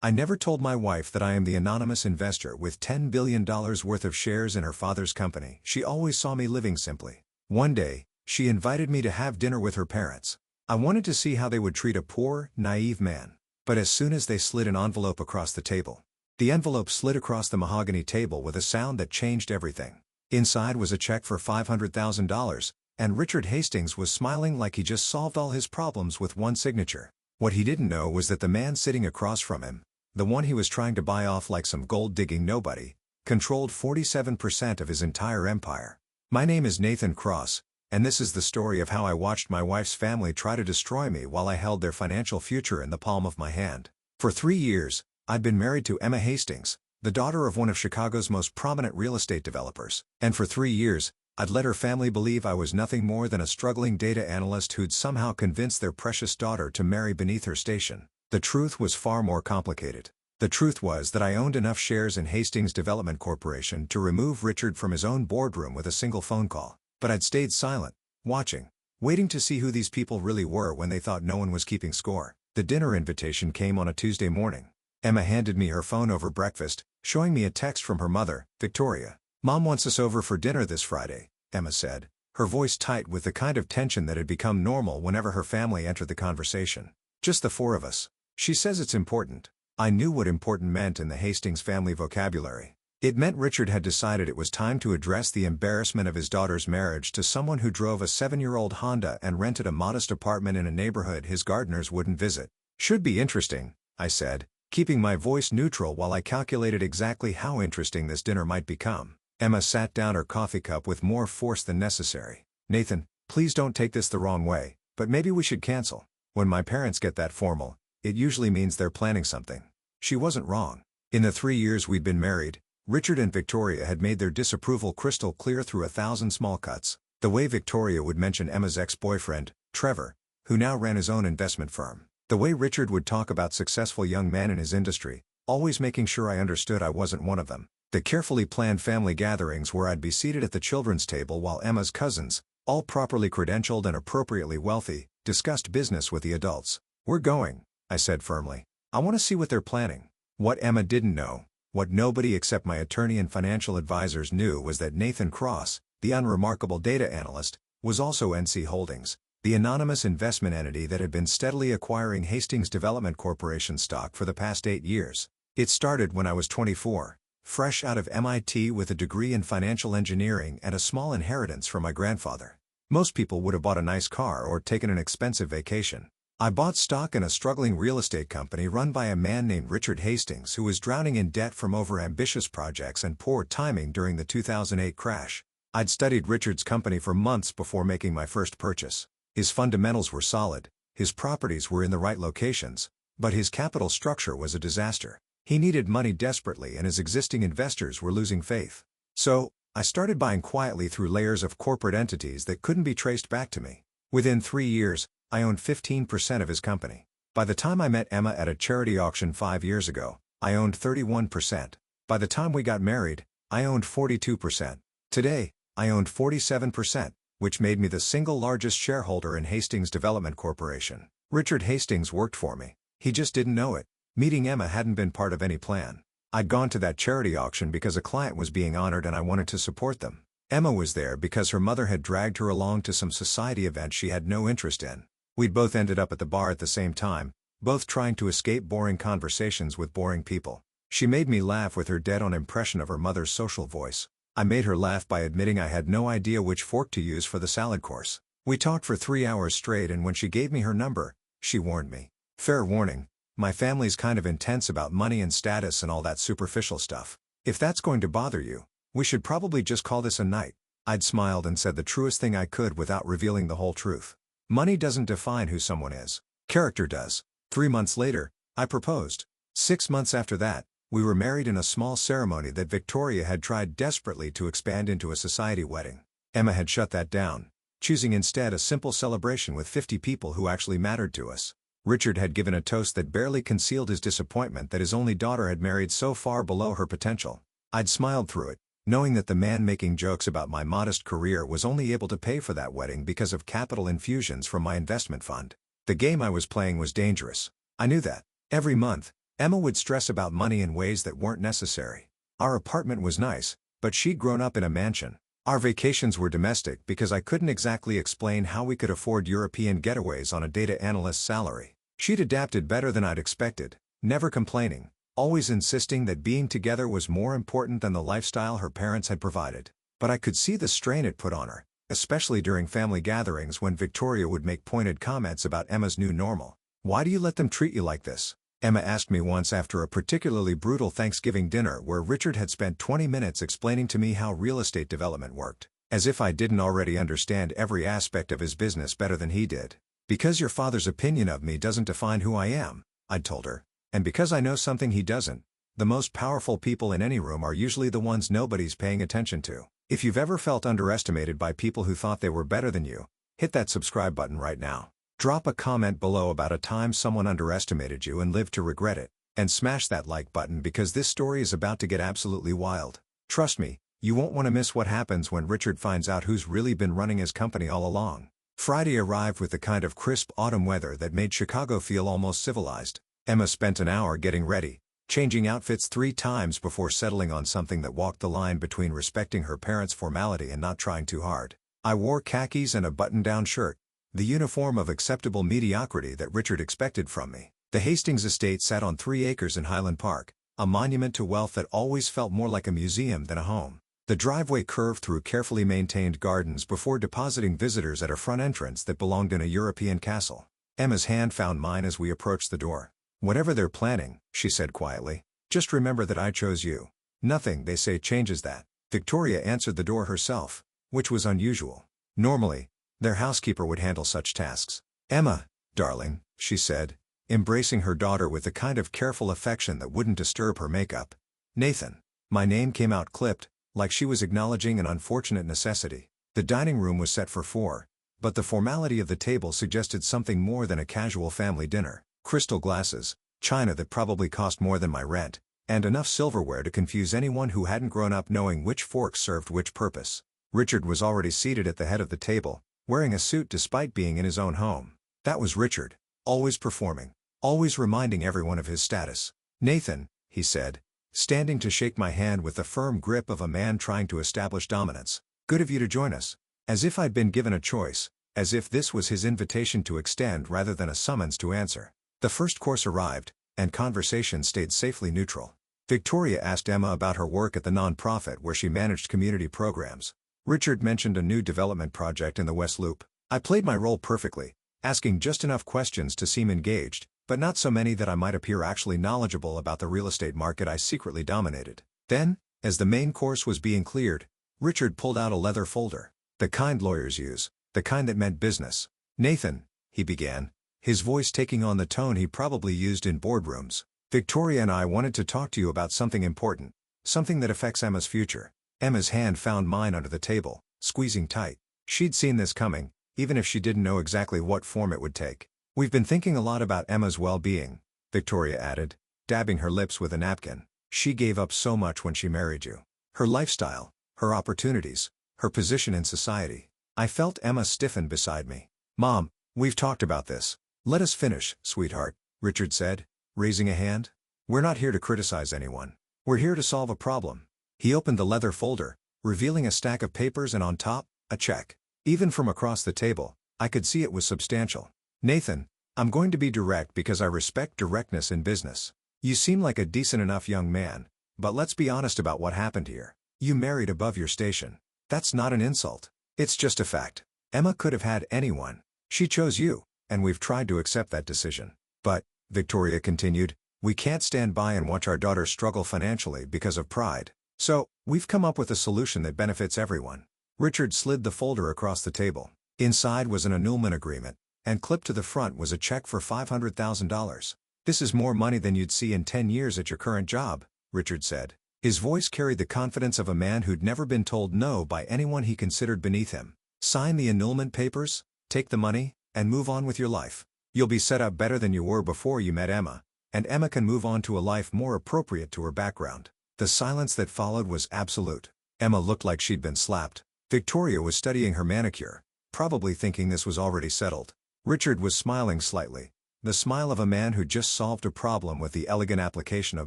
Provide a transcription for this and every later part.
I never told my wife that I am the anonymous investor with $10 billion worth of shares in her father's company. She always saw me living simply. One day, she invited me to have dinner with her parents. I wanted to see how they would treat a poor, naive man. But as soon as they slid an envelope across the table, the envelope slid across the mahogany table with a sound that changed everything. Inside was a check for $500,000, and Richard Hastings was smiling like he just solved all his problems with one signature. What he didn't know was that the man sitting across from him, the one he was trying to buy off like some gold-digging nobody, controlled 47% of his entire empire. My name is Nathan Cross, and this is the story of how I watched my wife's family try to destroy me while I held their financial future in the palm of my hand. For 3 years, I'd been married to Emma Hastings, the daughter of one of Chicago's most prominent real estate developers. And for 3 years, I'd let her family believe I was nothing more than a struggling data analyst who'd somehow convinced their precious daughter to marry beneath her station. The truth was far more complicated. The truth was that I owned enough shares in Hastings Development Corporation to remove Richard from his own boardroom with a single phone call. But I'd stayed silent, watching, waiting to see who these people really were when they thought no one was keeping score. The dinner invitation came on a Tuesday morning. Emma handed me her phone over breakfast, showing me a text from her mother, Victoria. "Mom wants us over for dinner this Friday," Emma said, her voice tight with the kind of tension that had become normal whenever her family entered the conversation. "Just the four of us. She says it's important." I knew what important meant in the Hastings family vocabulary. It meant Richard had decided it was time to address the embarrassment of his daughter's marriage to someone who drove a 7-year-old Honda and rented a modest apartment in a neighborhood his gardeners wouldn't visit. "Should be interesting," I said, keeping my voice neutral while I calculated exactly how interesting this dinner might become. Emma sat down her coffee cup with more force than necessary. "Nathan, please don't take this the wrong way, but maybe we should cancel. When my parents get that formal, it usually means they're planning something." She wasn't wrong. In the 3 years we'd been married, Richard and Victoria had made their disapproval crystal clear through 1,000 small cuts. The way Victoria would mention Emma's ex-boyfriend, Trevor, who now ran his own investment firm. The way Richard would talk about successful young men in his industry, always making sure I understood I wasn't one of them. The carefully planned family gatherings where I'd be seated at the children's table while Emma's cousins, all properly credentialed and appropriately wealthy, discussed business with the adults. "We're going," I said firmly. "I want to see what they're planning." What Emma didn't know, what nobody except my attorney and financial advisors knew, was that Nathan Cross, the unremarkable data analyst, was also NC Holdings, the anonymous investment entity that had been steadily acquiring Hastings Development Corporation stock for the past 8 years. It started when I was 24, fresh out of MIT with a degree in financial engineering and a small inheritance from my grandfather. Most people would have bought a nice car or taken an expensive vacation. I bought stock in a struggling real estate company run by a man named Richard Hastings who was drowning in debt from overambitious projects and poor timing during the 2008 crash. I'd studied Richard's company for months before making my first purchase. His fundamentals were solid, his properties were in the right locations, but his capital structure was a disaster. He needed money desperately and his existing investors were losing faith. So, I started buying quietly through layers of corporate entities that couldn't be traced back to me. Within 3 years, I owned 15% of his company. By the time I met Emma at a charity auction 5 years ago, I owned 31%. By the time we got married, I owned 42%. Today, I owned 47%, which made me the single largest shareholder in Hastings Development Corporation. Richard Hastings worked for me. He just didn't know it. Meeting Emma hadn't been part of any plan. I'd gone to that charity auction because a client was being honored and I wanted to support them. Emma was there because her mother had dragged her along to some society event she had no interest in. We'd both ended up at the bar at the same time, both trying to escape boring conversations with boring people. She made me laugh with her dead-on impression of her mother's social voice. I made her laugh by admitting I had no idea which fork to use for the salad course. We talked for 3 hours straight, and when she gave me her number, she warned me. "Fair warning, my family's kind of intense about money and status and all that superficial stuff. If that's going to bother you, we should probably just call this a night." I'd smiled and said the truest thing I could without revealing the whole truth. Money doesn't define who someone is. Character does. 3 months later, I proposed. 6 months after that, we were married in a small ceremony that Victoria had tried desperately to expand into a society wedding. Emma had shut that down, choosing instead a simple celebration with 50 people who actually mattered to us. Richard had given a toast that barely concealed his disappointment that his only daughter had married so far below her potential. I'd smiled through it, knowing that the man making jokes about my modest career was only able to pay for that wedding because of capital infusions from my investment fund. The game I was playing was dangerous. I knew that. Every month, Emma would stress about money in ways that weren't necessary. Our apartment was nice, but she'd grown up in a mansion. Our vacations were domestic because I couldn't exactly explain how we could afford European getaways on a data analyst's salary. She'd adapted better than I'd expected, never complaining, always insisting that being together was more important than the lifestyle her parents had provided. But I could see the strain it put on her, especially during family gatherings when Victoria would make pointed comments about Emma's new normal. "Why do you let them treat you like this?" Emma asked me once after a particularly brutal Thanksgiving dinner where Richard had spent 20 minutes explaining to me how real estate development worked, as if I didn't already understand every aspect of his business better than he did. "Because your father's opinion of me doesn't define who I am," I'd told her. "And because I know something he doesn't. The most powerful people in any room are usually the ones nobody's paying attention to." If you've ever felt underestimated by people who thought they were better than you, hit that subscribe button right now. Drop a comment below about a time someone underestimated you and lived to regret it, and smash that like button because this story is about to get absolutely wild. Trust me, you won't want to miss what happens when Richard finds out who's really been running his company all along. Friday arrived with the kind of crisp autumn weather that made Chicago feel almost civilized. Emma spent an hour getting ready, changing outfits 3 times before settling on something that walked the line between respecting her parents' formality and not trying too hard. I wore khakis and a button-down shirt, the uniform of acceptable mediocrity that Richard expected from me. The Hastings estate sat on 3 acres in Highland Park, a monument to wealth that always felt more like a museum than a home. The driveway curved through carefully maintained gardens before depositing visitors at a front entrance that belonged in a European castle. Emma's hand found mine as we approached the door. "Whatever they're planning," she said quietly, "just remember that I chose you. Nothing they say changes that." Victoria answered the door herself, which was unusual. Normally, their housekeeper would handle such tasks. "Emma, darling," she said, embracing her daughter with the kind of careful affection that wouldn't disturb her makeup. "Nathan." My name came out clipped, like she was acknowledging an unfortunate necessity. The dining room was set for 4, but the formality of the table suggested something more than a casual family dinner. Crystal glasses, china that probably cost more than my rent, and enough silverware to confuse anyone who hadn't grown up knowing which forks served which purpose. Richard was already seated at the head of the table, wearing a suit despite being in his own home. That was Richard, always performing, always reminding everyone of his status. "Nathan," he said, standing to shake my hand with the firm grip of a man trying to establish dominance. "Good of you to join us." As if I'd been given a choice, as if this was his invitation to extend rather than a summons to answer. The first course arrived, and conversation stayed safely neutral. Victoria asked Emma about her work at the nonprofit where she managed community programs. Richard mentioned a new development project in the West Loop. I played my role perfectly, asking just enough questions to seem engaged, but not so many that I might appear actually knowledgeable about the real estate market I secretly dominated. Then, as the main course was being cleared, Richard pulled out a leather folder. The kind lawyers use, the kind that meant business. "Nathan," he began, his voice taking on the tone he probably used in boardrooms. "Victoria and I wanted to talk to you about something important, something that affects Emma's future." Emma's hand found mine under the table, squeezing tight. She'd seen this coming, even if she didn't know exactly what form it would take. "We've been thinking a lot about Emma's well-being," Victoria added, dabbing her lips with a napkin. "She gave up so much when she married you. Her lifestyle, her opportunities, her position in society." I felt Emma stiffen beside me. "Mom, we've talked about this. Let us finish, sweetheart," Richard said, raising a hand. "We're not here to criticize anyone. We're here to solve a problem." He opened the leather folder, revealing a stack of papers and on top, a check. Even from across the table, I could see it was substantial. "Nathan, I'm going to be direct because I respect directness in business. You seem like a decent enough young man, but let's be honest about what happened here. You married above your station. That's not an insult. It's just a fact. Emma could have had anyone. She chose you, and we've tried to accept that decision. But," Victoria continued, "we can't stand by and watch our daughter struggle financially because of pride. So, we've come up with a solution that benefits everyone." Richard slid the folder across the table. Inside was an annulment agreement, and clipped to the front was a check for $500,000. "This is more money than you'd see in 10 years at your current job," Richard said. His voice carried the confidence of a man who'd never been told no by anyone he considered beneath him. "Sign the annulment papers, take the money, and move on with your life. You'll be set up better than you were before you met Emma, and Emma can move on to a life more appropriate to her background." The silence that followed was absolute. Emma looked like she'd been slapped. Victoria was studying her manicure, probably thinking this was already settled. Richard was smiling slightly, the smile of a man who just solved a problem with the elegant application of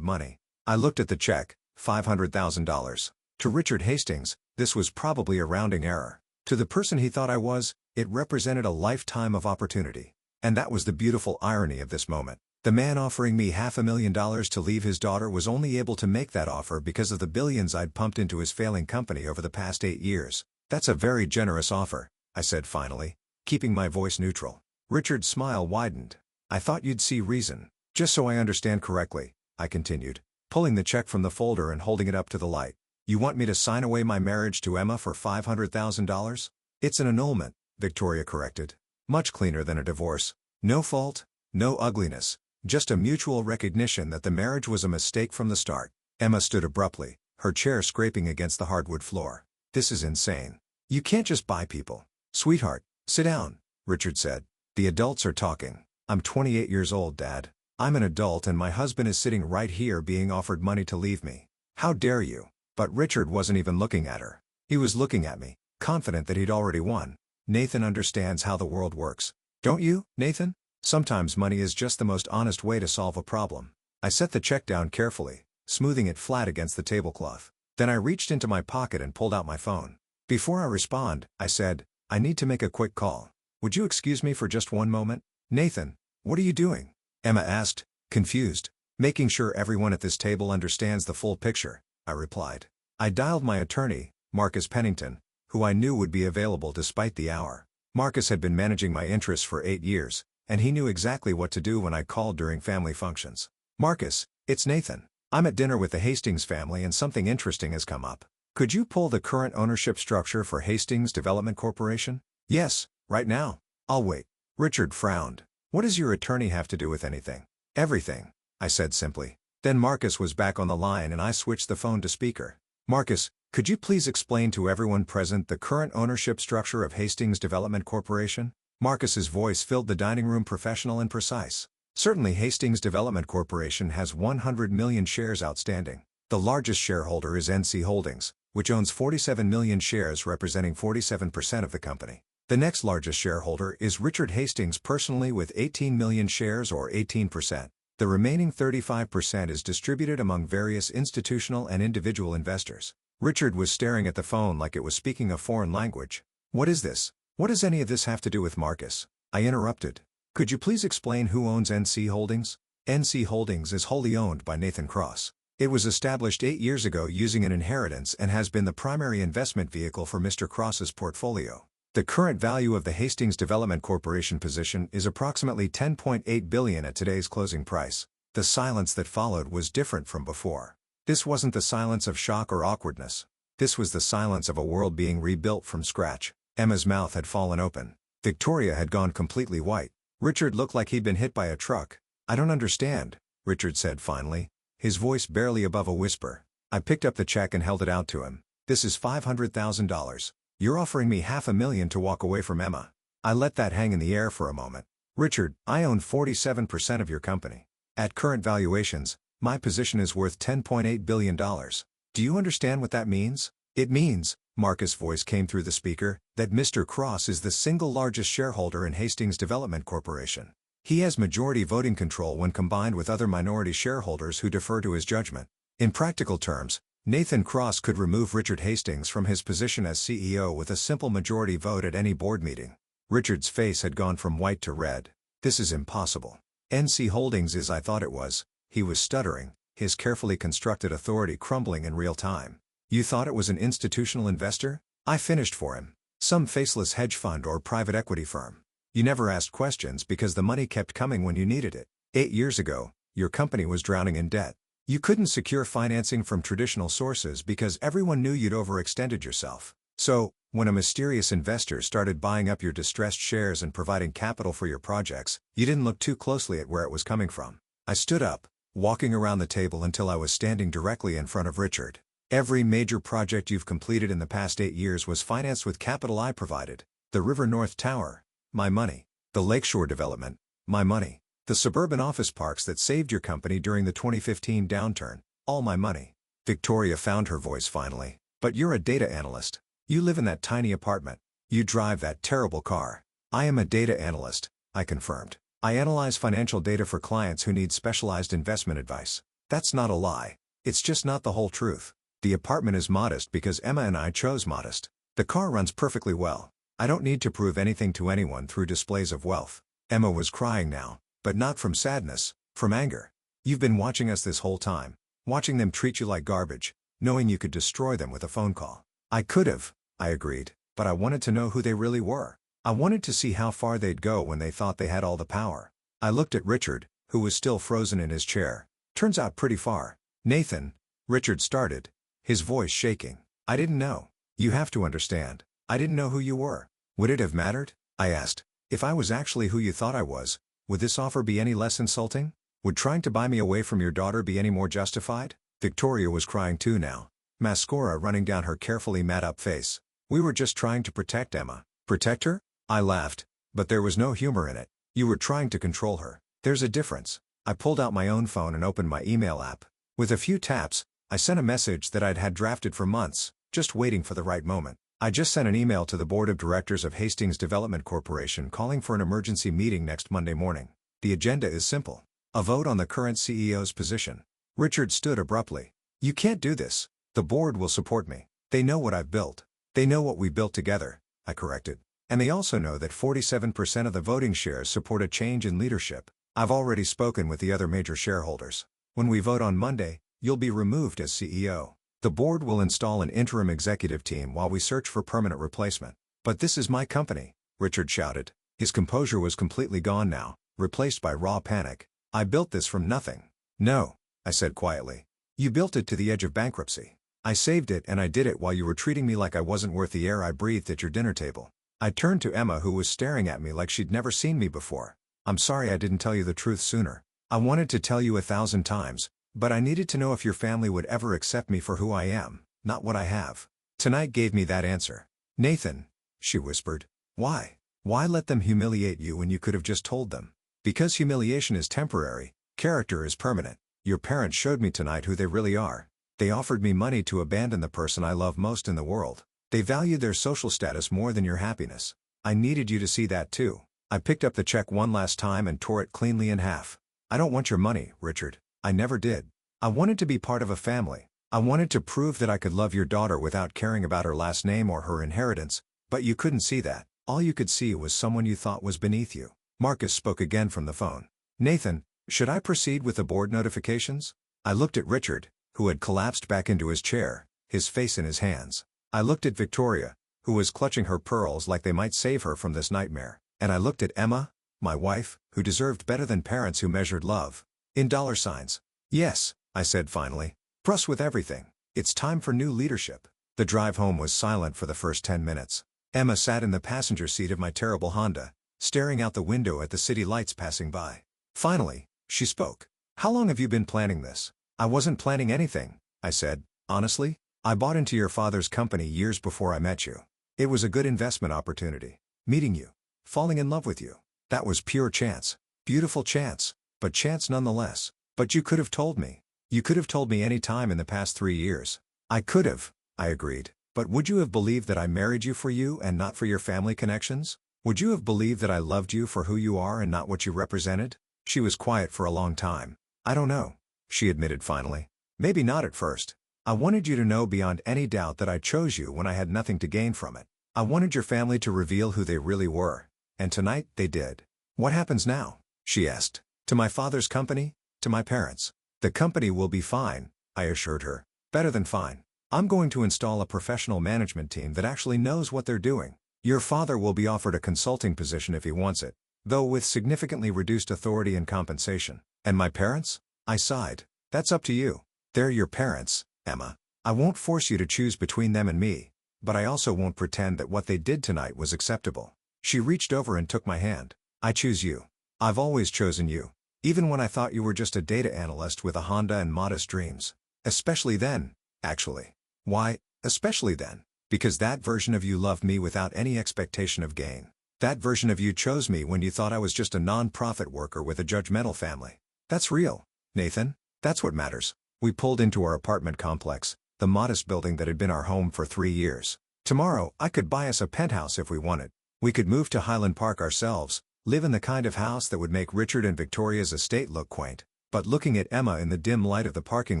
money. I looked at the check, $500,000. To Richard Hastings, this was probably a rounding error. To the person he thought I was, it represented a lifetime of opportunity. And that was the beautiful irony of this moment. The man offering me $500,000 to leave his daughter was only able to make that offer because of the billions I'd pumped into his failing company over the past 8 years. That's a very generous offer, I said finally, keeping my voice neutral. Richard's smile widened. I thought you'd see reason. Just so I understand correctly, I continued, pulling the check from the folder and holding it up to the light. You want me to sign away my marriage to Emma for $500,000? It's an annulment, Victoria corrected. Much cleaner than a divorce. No fault, no ugliness, just a mutual recognition that the marriage was a mistake from the start. Emma stood abruptly, her chair scraping against the hardwood floor. This is insane. You can't just buy people. Sweetheart, sit down, Richard said. The adults are talking. I'm 28 years old, Dad. I'm an adult and my husband is sitting right here being offered money to leave me. How dare you? But Richard wasn't even looking at her. He was looking at me, confident that he'd already won. Nathan understands how the world works. Don't you, Nathan? Sometimes money is just the most honest way to solve a problem. I set the check down carefully, smoothing it flat against the tablecloth. Then I reached into my pocket and pulled out my phone. Before I respond, I said, I need to make a quick call. Would you excuse me for just one moment? Nathan, what are you doing? Emma asked, confused. Making sure everyone at this table understands the full picture, I replied. I dialed my attorney, Marcus Pennington, who I knew would be available despite the hour. Marcus had been managing my interests for 8 years, and he knew exactly what to do when I called during family functions. Marcus, it's Nathan. I'm at dinner with the Hastings family and something interesting has come up. Could you pull the current ownership structure for Hastings Development Corporation? Yes, right now. I'll wait. Richard frowned. What does your attorney have to do with anything? Everything, I said simply. Then Marcus was back on the line and I switched the phone to speaker. Marcus, could you please explain to everyone present the current ownership structure of Hastings Development Corporation? Marcus's voice filled the dining room, professional and precise. Certainly Hastings Development Corporation has 100 million shares outstanding. The largest shareholder is NC Holdings, which owns 47 million shares representing 47% of the company. The next largest shareholder is Richard Hastings personally with 18 million shares or 18%. The remaining 35% is distributed among various institutional and individual investors. Richard was staring at the phone like it was speaking a foreign language. What is this? What does any of this have to do with Marcus? I interrupted. Could you please explain who owns NC Holdings? NC Holdings is wholly owned by Nathan Cross. It was established 8 years ago using an inheritance and has been the primary investment vehicle for Mr. Cross's portfolio. The current value of the Hastings Development Corporation position is approximately $10.8 billion at today's closing price. The silence that followed was different from before. This wasn't the silence of shock or awkwardness. This was the silence of a world being rebuilt from scratch. Emma's mouth had fallen open. Victoria had gone completely white. Richard looked like he'd been hit by a truck. I don't understand, Richard said finally, his voice barely above a whisper. I picked up the check and held it out to him. This is $500,000. You're offering me $500,000 to walk away from Emma. I let that hang in the air for a moment. Richard, I own 47% of your company. At current valuations, my position is worth $10.8 billion. Do you understand what that means? It means, Marcus' voice came through the speaker, that Mr. Cross is the single largest shareholder in Hastings Development Corporation. He has majority voting control when combined with other minority shareholders who defer to his judgment. In practical terms, Nathan Cross could remove Richard Hastings from his position as CEO with a simple majority vote at any board meeting. Richard's face had gone from white to red. This is impossible. NC Holdings is I thought it was. He was stuttering, his carefully constructed authority crumbling in real time. You thought it was an institutional investor? I finished for him. Some faceless hedge fund or private equity firm. You never asked questions because the money kept coming when you needed it. 8 years ago, your company was drowning in debt. You couldn't secure financing from traditional sources because everyone knew you'd overextended yourself. So, when a mysterious investor started buying up your distressed shares and providing capital for your projects, you didn't look too closely at where it was coming from. I stood up, walking around the table until I was standing directly in front of Richard. Every major project you've completed in the past 8 years was financed with capital I provided. The River North Tower, my money. The Lakeshore development, my money. The suburban office parks that saved your company during the 2015 downturn, all my money. Victoria found her voice finally. But you're a data analyst. You live in that tiny apartment. You drive that terrible car. I am a data analyst, I confirmed. I analyze financial data for clients who need specialized investment advice. That's not a lie. It's just not the whole truth. The apartment is modest because Emma and I chose modest. The car runs perfectly well. I don't need to prove anything to anyone through displays of wealth. Emma was crying now, but not from sadness, from anger. You've been watching us this whole time, watching them treat you like garbage, knowing you could destroy them with a phone call. I could have, I agreed, but I wanted to know who they really were. I wanted to see how far they'd go when they thought they had all the power. I looked at Richard, who was still frozen in his chair. Turns out pretty far. Nathan, Richard started, his voice shaking. I didn't know. You have to understand. I didn't know who you were. Would it have mattered? I asked. If I was actually who you thought I was, would this offer be any less insulting? Would trying to buy me away from your daughter be any more justified? Victoria was crying too now, mascara running down her carefully made-up face. We were just trying to protect Emma. Protect her? I laughed, but there was no humor in it. You were trying to control her. There's a difference. I pulled out my own phone and opened my email app. With a few taps, I sent a message that I'd had drafted for months, just waiting for the right moment. I just sent an email to the board of directors of Hastings Development Corporation calling for an emergency meeting next Monday morning. The agenda is simple. A vote on the current CEO's position. Richard stood abruptly. You can't do this. The board will support me. They know what I've built. They know what we built together, I corrected. And they also know that 47% of the voting shares support a change in leadership. I've already spoken with the other major shareholders. When we vote on Monday, you'll be removed as CEO. The board will install an interim executive team while we search for permanent replacement. But this is my company, Richard shouted. His composure was completely gone now, replaced by raw panic. I built this from nothing. No, I said quietly. You built it to the edge of bankruptcy. I saved it and I did it while you were treating me like I wasn't worth the air I breathed at your dinner table. I turned to Emma, who was staring at me like she'd never seen me before. I'm sorry I didn't tell you the truth sooner. I wanted to tell you 1,000 times, but I needed to know if your family would ever accept me for who I am, not what I have. Tonight gave me that answer. Nathan, she whispered. Why? Why let them humiliate you when you could have just told them? Because humiliation is temporary, character is permanent. Your parents showed me tonight who they really are. They offered me money to abandon the person I love most in the world. They valued their social status more than your happiness. I needed you to see that too. I picked up the check one last time and tore it cleanly in half. I don't want your money, Richard. I never did. I wanted to be part of a family. I wanted to prove that I could love your daughter without caring about her last name or her inheritance, but you couldn't see that. All you could see was someone you thought was beneath you. Marcus spoke again from the phone. Nathan, should I proceed with the board notifications? I looked at Richard, who had collapsed back into his chair, his face in his hands. I looked at Victoria, who was clutching her pearls like they might save her from this nightmare. And I looked at Emma, my wife, who deserved better than parents who measured love in dollar signs. Yes, I said finally. Press with everything. It's time for new leadership. The drive home was silent for the first 10 minutes. Emma sat in the passenger seat of my terrible Honda, staring out the window at the city lights passing by. Finally, she spoke. How long have you been planning this? I wasn't planning anything, I said. Honestly, I bought into your father's company years before I met you. It was a good investment opportunity. Meeting you. Falling in love with you. That was pure chance. Beautiful chance, but chance nonetheless. But you could have told me. You could have told me any time in the past 3 years. I could have, I agreed. But would you have believed that I married you for you and not for your family connections? Would you have believed that I loved you for who you are and not what you represented? She was quiet for a long time. I don't know, she admitted finally. Maybe not at first. I wanted you to know beyond any doubt that I chose you when I had nothing to gain from it. I wanted your family to reveal who they really were. And tonight, they did. What happens now? She asked. To my father's company? To my parents? The company will be fine, I assured her. Better than fine. I'm going to install a professional management team that actually knows what they're doing. Your father will be offered a consulting position if he wants it, though with significantly reduced authority and compensation. And my parents? I sighed. That's up to you. They're your parents, Emma. I won't force you to choose between them and me, but I also won't pretend that what they did tonight was acceptable. She reached over and took my hand. I choose you. I've always chosen you. Even when I thought you were just a data analyst with a Honda and modest dreams. Especially then, actually. Why, especially then? Because that version of you loved me without any expectation of gain. That version of you chose me when you thought I was just a non-profit worker with a judgmental family. That's real, Nathan. That's what matters. We pulled into our apartment complex, the modest building that had been our home for 3 years. Tomorrow, I could buy us a penthouse if we wanted. We could move to Highland Park ourselves, live in the kind of house that would make Richard and Victoria's estate look quaint. But looking at Emma in the dim light of the parking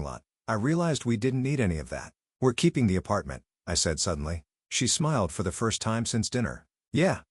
lot, I realized we didn't need any of that. We're keeping the apartment, I said suddenly. She smiled for the first time since dinner. Yeah,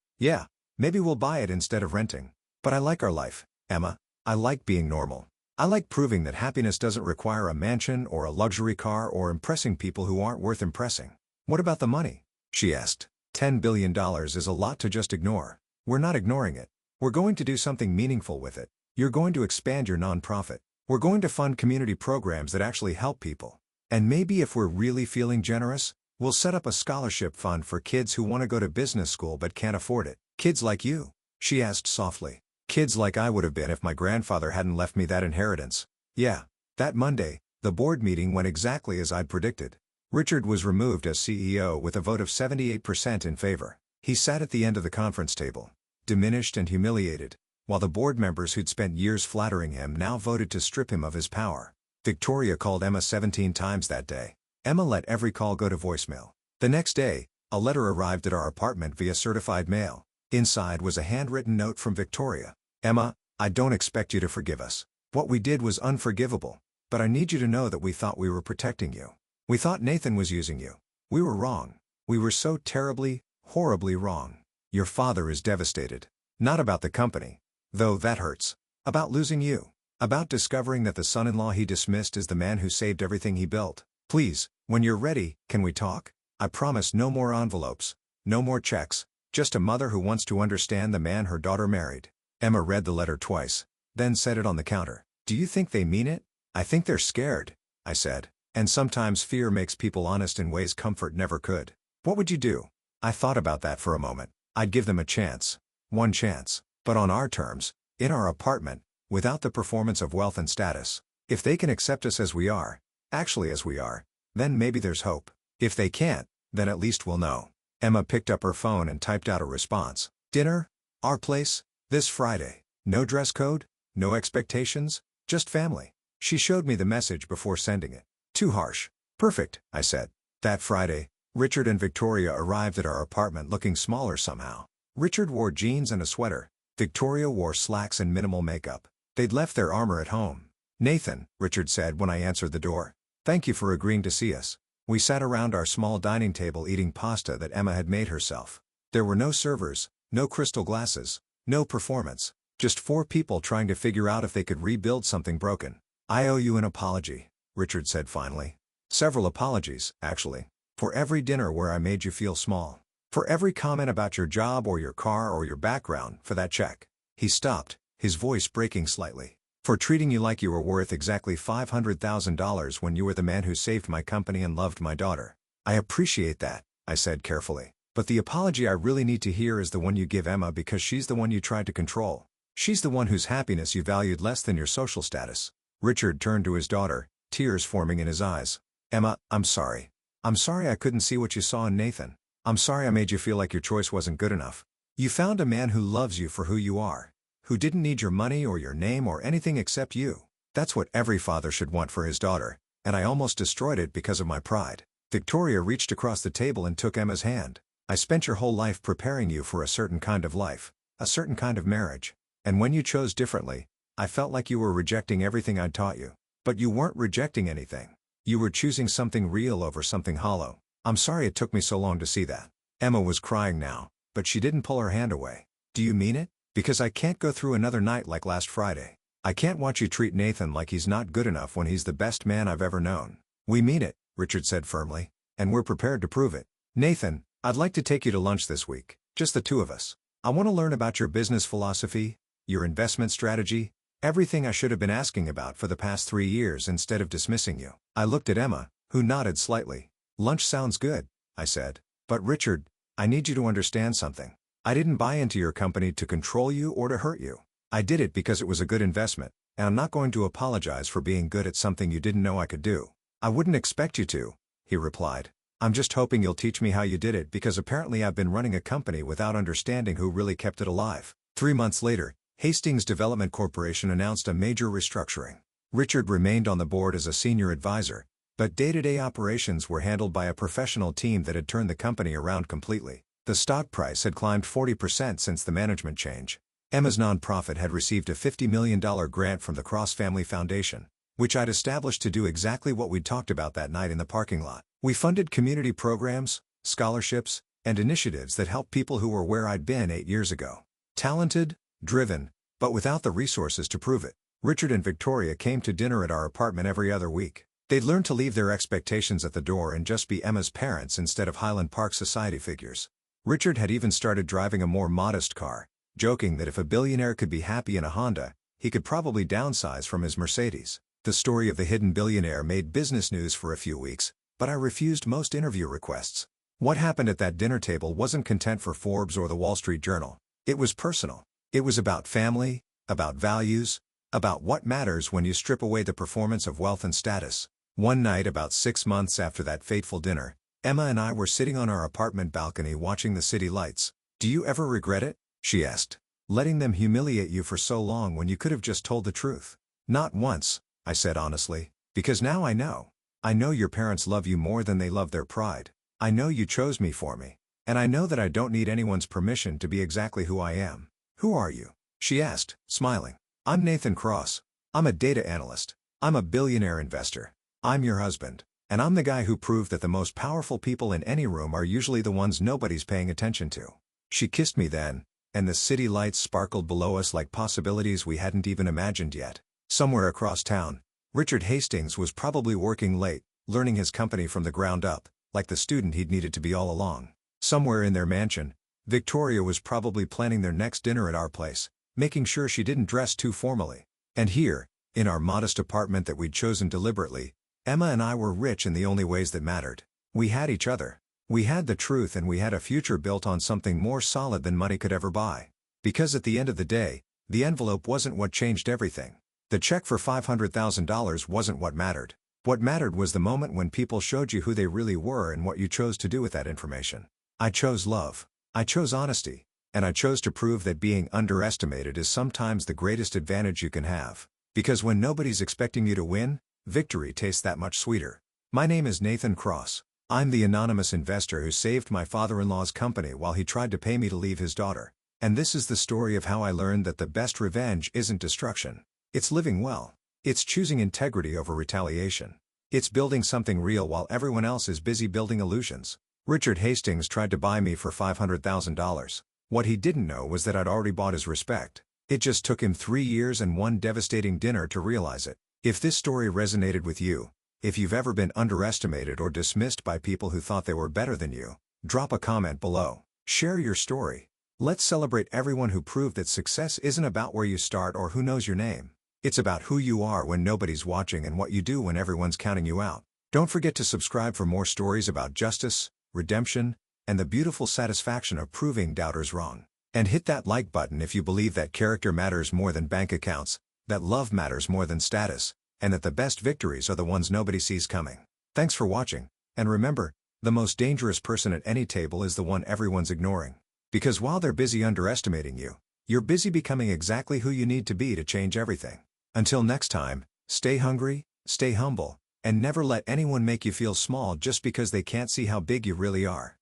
maybe we'll buy it instead of renting. But I like our life, Emma. I like being normal. I like proving that happiness doesn't require a mansion or a luxury car or impressing people who aren't worth impressing. What about the money? She asked. $10 billion is a lot to just ignore. We're not ignoring it. We're going to do something meaningful with it. You're going to expand your nonprofit. We're going to fund community programs that actually help people. And maybe if we're really feeling generous, we'll set up a scholarship fund for kids who want to go to business school but can't afford it. Kids like you? She asked softly. Kids like I would have been if my grandfather hadn't left me that inheritance. Yeah. That Monday, the board meeting went exactly as I'd predicted. Richard was removed as CEO with a vote of 78% in favor. He sat at the end of the conference table, diminished and humiliated, while the board members who'd spent years flattering him now voted to strip him of his power. Victoria called Emma 17 times that day. Emma let every call go to voicemail. The next day, a letter arrived at our apartment via certified mail. Inside was a handwritten note from Victoria. Emma, I don't expect you to forgive us. What we did was unforgivable, but I need you to know that we thought we were protecting you. We thought Nathan was using you. We were wrong. We were so terribly, horribly wrong. Your father is devastated. Not about the company, though that hurts. About losing you. About discovering that the son-in-law he dismissed is the man who saved everything he built. Please, when you're ready, can we talk? I promise no more envelopes, no more checks, just a mother who wants to understand the man her daughter married. Emma read the letter twice, then set it on the counter. Do you think they mean it? I think they're scared, I said. And sometimes fear makes people honest in ways comfort never could. What would you do? I thought about that for a moment. I'd give them a chance. One chance. But on our terms, in our apartment, without the performance of wealth and status. If they can accept us as we are, actually as we are, then maybe there's hope. If they can't, then at least we'll know. Emma picked up her phone and typed out a response. Dinner? Our place? This Friday. No dress code? No expectations? Just family. She showed me the message before sending it. Too harsh. Perfect, I said. That Friday, Richard and Victoria arrived at our apartment looking smaller somehow. Richard wore jeans and a sweater. Victoria wore slacks and minimal makeup. They'd left their armor at home. Nathan, Richard said when I answered the door. Thank you for agreeing to see us. We sat around our small dining table eating pasta that Emma had made herself. There were no servers, no crystal glasses, no performance. Just 4 people trying to figure out if they could rebuild something broken. I owe you an apology, Richard said finally. Several apologies, actually. For every dinner where I made you feel small. For every comment about your job or your car or your background, for that check. He stopped, his voice breaking slightly. For treating you like you were worth exactly $500,000 when you were the man who saved my company and loved my daughter. I appreciate that, I said carefully. But the apology I really need to hear is the one you give Emma because she's the one you tried to control. She's the one whose happiness you valued less than your social status. Richard turned to his daughter, tears forming in his eyes. Emma, I'm sorry. I'm sorry I couldn't see what you saw in Nathan. I'm sorry I made you feel like your choice wasn't good enough. You found a man who loves you for who you are. Who didn't need your money or your name or anything except you. That's what every father should want for his daughter, and I almost destroyed it because of my pride. Victoria reached across the table and took Emma's hand. I spent your whole life preparing you for a certain kind of life, a certain kind of marriage. And when you chose differently, I felt like you were rejecting everything I'd taught you. But you weren't rejecting anything. You were choosing something real over something hollow. I'm sorry it took me so long to see that. Emma was crying now, but she didn't pull her hand away. Do you mean it? Because I can't go through another night like last Friday. I can't watch you treat Nathan like he's not good enough when he's the best man I've ever known. We mean it, Richard said firmly, and we're prepared to prove it. Nathan, I'd like to take you to lunch this week, just the 2 of us. I want to learn about your business philosophy, your investment strategy, everything I should have been asking about for the past 3 years instead of dismissing you. I looked at Emma, who nodded slightly. Lunch sounds good, I said. But Richard, I need you to understand something. I didn't buy into your company to control you or to hurt you. I did it because it was a good investment, and I'm not going to apologize for being good at something you didn't know I could do. I wouldn't expect you to, he replied. I'm just hoping you'll teach me how you did it because apparently I've been running a company without understanding who really kept it alive. 3 months later, Hastings Development Corporation announced a major restructuring. Richard remained on the board as a senior advisor, but day-to-day operations were handled by a professional team that had turned the company around completely. The stock price had climbed 40% since the management change. Emma's nonprofit had received a $50 million grant from the Cross Family Foundation, which I'd established to do exactly what we'd talked about that night in the parking lot. We funded community programs, scholarships, and initiatives that helped people who were where I'd been 8 years ago. Talented, driven, but without the resources to prove it. Richard and Victoria came to dinner at our apartment every other week. They'd learned to leave their expectations at the door and just be Emma's parents instead of Highland Park society figures. Richard had even started driving a more modest car, joking that if a billionaire could be happy in a Honda, he could probably downsize from his Mercedes. The story of the hidden billionaire made business news for a few weeks, but I refused most interview requests. What happened at that dinner table wasn't content for Forbes or the Wall Street Journal. It was personal. It was about family, about values, about what matters when you strip away the performance of wealth and status. One night about 6 months after that fateful dinner, Emma and I were sitting on our apartment balcony watching the city lights. "Do you ever regret it?" she asked. "Letting them humiliate you for so long when you could have just told the truth?" "Not once," I said honestly, "because now I know. I know your parents love you more than they love their pride. I know you chose me for me. And I know that I don't need anyone's permission to be exactly who I am." "Who are you?" she asked, smiling. "I'm Nathan Cross. I'm a data analyst. I'm a billionaire investor. I'm your husband. And I'm the guy who proved that the most powerful people in any room are usually the ones nobody's paying attention to." She kissed me then, and the city lights sparkled below us like possibilities we hadn't even imagined yet. Somewhere across town, Richard Hastings was probably working late, learning his company from the ground up, like the student he'd needed to be all along. Somewhere in their mansion, Victoria was probably planning their next dinner at our place, making sure she didn't dress too formally. And here, in our modest apartment that we'd chosen deliberately, Emma and I were rich in the only ways that mattered. We had each other. We had the truth, and we had a future built on something more solid than money could ever buy. Because at the end of the day, the envelope wasn't what changed everything. The check for $500,000 wasn't what mattered. What mattered was the moment when people showed you who they really were and what you chose to do with that information. I chose love. I chose honesty. And I chose to prove that being underestimated is sometimes the greatest advantage you can have. Because when nobody's expecting you to win, victory tastes that much sweeter. My name is Nathan Cross. I'm the anonymous investor who saved my father-in-law's company while he tried to pay me to leave his daughter. And this is the story of how I learned that the best revenge isn't destruction. It's living well. It's choosing integrity over retaliation. It's building something real while everyone else is busy building illusions. Richard Hastings tried to buy me for $500,000. What he didn't know was that I'd already bought his respect. It just took him 3 years and one devastating dinner to realize it. If this story resonated with you, if you've ever been underestimated or dismissed by people who thought they were better than you, drop a comment below. Share your story. Let's celebrate everyone who proved that success isn't about where you start or who knows your name. It's about who you are when nobody's watching and what you do when everyone's counting you out. Don't forget to subscribe for more stories about justice, redemption, and the beautiful satisfaction of proving doubters wrong. And hit that like button if you believe that character matters more than bank accounts, that love matters more than status, and that the best victories are the ones nobody sees coming. Thanks for watching, and remember, the most dangerous person at any table is the one everyone's ignoring. Because while they're busy underestimating you, you're busy becoming exactly who you need to be to change everything. Until next time, stay hungry, stay humble, and never let anyone make you feel small just because they can't see how big you really are.